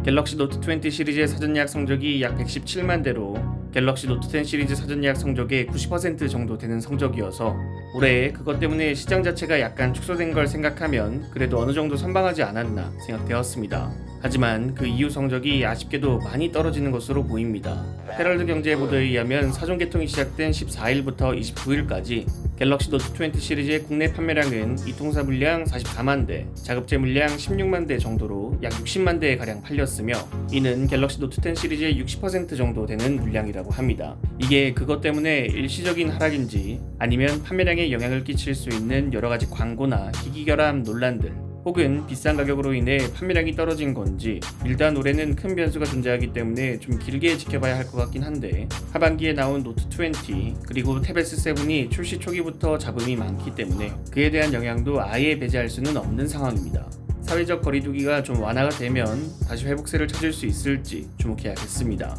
갤럭시 노트 20 시리즈의 사전 예약 성적이 약 117만 대로 갤럭시 노트 10 시리즈 사전 예약 성적의 90% 정도 되는 성적이어서 올해 그것 때문에 시장 자체가 약간 축소된 걸 생각하면 그래도 어느 정도 선방하지 않았나 생각되었습니다. 하지만 그 이후 성적이 아쉽게도 많이 떨어지는 것으로 보입니다. 헤럴드 경제의 보도에 의하면 사전 개통이 시작된 14일부터 29일까지 갤럭시 노트 20 시리즈의 국내 판매량은 이통사 물량 44만 대, 자급제 물량 16만 대 정도로 약 60만 대에 가량 팔렸으며 이는 갤럭시 노트 10 시리즈의 60% 정도 되는 물량이라고 합니다. 이게 그것 때문에 일시적인 하락인지 아니면 판매량에 영향을 끼칠 수 있는 여러가지 광고나 희귀결함 논란들 혹은 비싼 가격으로 인해 판매량이 떨어진 건지 일단 올해는 큰 변수가 존재하기 때문에 좀 길게 지켜봐야 할 것 같긴 한데 하반기에 나온 노트 20 그리고 탭 S7이 출시 초기부터 잡음이 많기 때문에 그에 대한 영향도 아예 배제할 수는 없는 상황입니다. 사회적 거리두기가 좀 완화가 되면 다시 회복세를 찾을 수 있을지 주목해야겠습니다.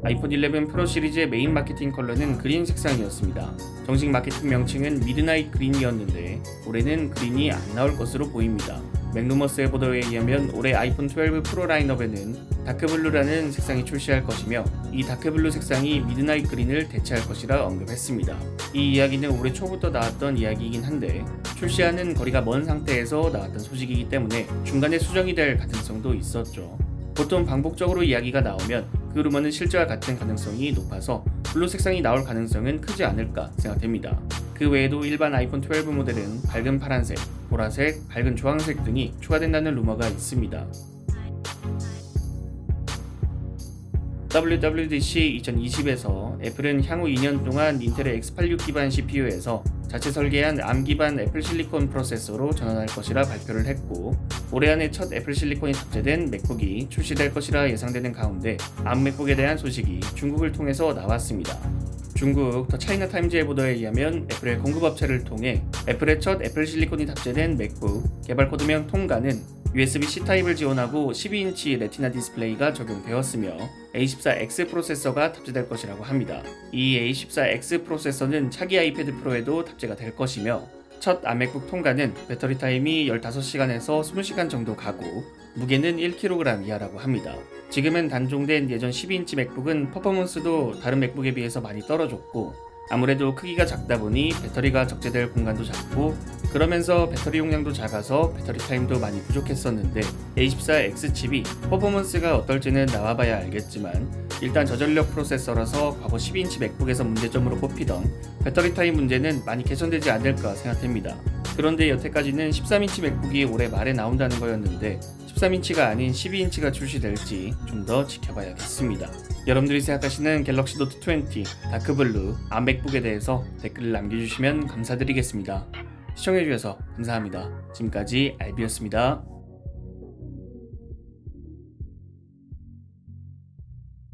아이폰 11 프로 시리즈의 메인 마케팅 컬러는 그린 색상이었습니다. 정식 마케팅 명칭은 미드나잇 그린이었는데 올해는 그린이 안 나올 것으로 보입니다. 맥루머스의 보도에 의하면 올해 아이폰 12 프로 라인업에는 다크블루라는 색상이 출시할 것이며 이 다크블루 색상이 미드나잇 그린을 대체할 것이라 언급했습니다. 이 이야기는 올해 초부터 나왔던 이야기이긴 한데 출시하는 거리가 먼 상태에서 나왔던 소식이기 때문에 중간에 수정이 될 가능성도 있었죠. 보통 반복적으로 이야기가 나오면 그 루머는 실제와 같은 가능성이 높아서 블루 색상이 나올 가능성은 크지 않을까 생각됩니다. 그 외에도 일반 아이폰 12 모델은 밝은 파란색, 보라색, 밝은 주황색 등이 추가된다는 루머가 있습니다. WWDC 2020에서 애플은 향후 2년 동안 인텔의 X86 기반 CPU에서 자체 설계한 ARM 기반 애플 실리콘 프로세서로 전환할 것이라 발표를 했고 올해 안에 첫 애플 실리콘이 탑재된 맥북이 출시될 것이라 예상되는 가운데 ARM 맥북에 대한 소식이 중국을 통해서 나왔습니다. 중국 더 차이나 타임즈의 보도에 의하면 애플의 공급업체를 통해 애플의 첫 애플 실리콘이 탑재된 맥북 개발 코드명 통가는 USB-C 타입을 지원하고 12인치 레티나 디스플레이가 적용되었으며 A14X 프로세서가 탑재될 것이라고 합니다. 이 A14X 프로세서는 차기 아이패드 프로에도 탑재가 될 것이며 첫 아맥북 통과는 배터리 타임이 15시간에서 20시간 정도 가고 무게는 1kg 이하라고 합니다. 지금은 단종된 예전 12인치 맥북은 퍼포먼스도 다른 맥북에 비해서 많이 떨어졌고 아무래도 크기가 작다 보니 배터리가 적재될 공간도 작고 그러면서 배터리 용량도 작아서 배터리 타임도 많이 부족했었는데 A14X 칩이 퍼포먼스가 어떨지는 나와봐야 알겠지만 일단 저전력 프로세서라서 과거 12인치 맥북에서 문제점으로 꼽히던 배터리 타임 문제는 많이 개선되지 않을까 생각됩니다. 그런데 여태까지는 13인치 맥북이 올해 말에 나온다는 거였는데 13인치가 아닌 12인치가 출시될지 좀 더 지켜봐야겠습니다. 여러분들이 생각하시는 갤럭시 노트 20, 다크블루, ARM 맥북에 대해서 댓글을 남겨주시면 감사드리겠습니다. 시청해주셔서 감사합니다. 지금까지 알비였습니다.